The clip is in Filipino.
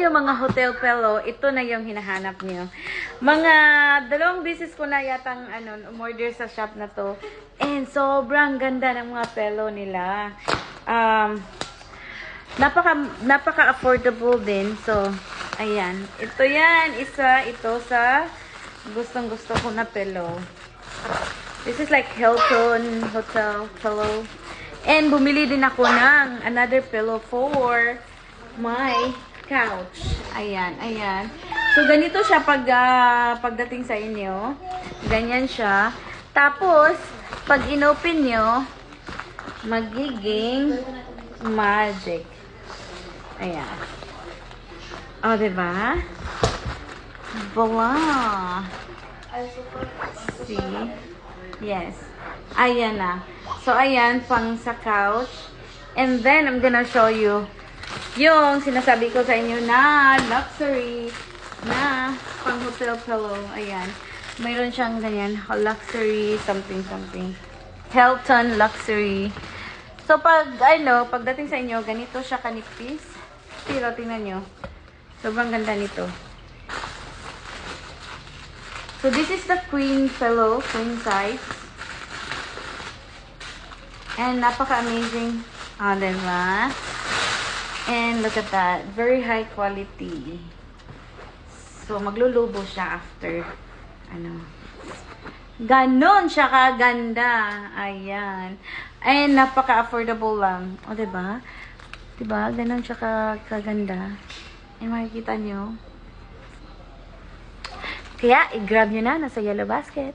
yung mga hotel pillow, ito na yung hinahanap niyo. Mga 2 beses ko na yatang umorder sa shop na to. And sobrang ganda ng mga pillow nila. Napaka affordable din. So, ayan. Ito yan. Ito sa gustong-gusto ko na pillow. This is like Hilton hotel pillow. And bumili din ako ng another pillow for my couch. Ayan, ayan. So, ganito siya pagdating sa inyo. Ganyan siya. Tapos, pag inopen nyo, magiging magic. Ayan. O, diba? Voila! See? Yes. Ayan na. So, ayan, pang sa couch. And then, I'm gonna show you yung sinasabi ko sa inyo na luxury na pang hotel pillow. Ayan. Mayroon siyang ganyan. Luxury, something, something. Hilton luxury. So, pagdating sa inyo, ganito siya kanipis. Pero, tingnan nyo. Sobrang ganda nito. So, this is the queen pillow, queen size. And napaka-amazing. Oh, diba? And look at that. Very high quality. So, maglulubo siya after. Ganon siya kaganda. Ayan. And napaka-affordable lang. O, diba? Diba? Ganon siya kaganda. And makikita nyo. Kaya, i-grab nyo na. Nasa yellow basket.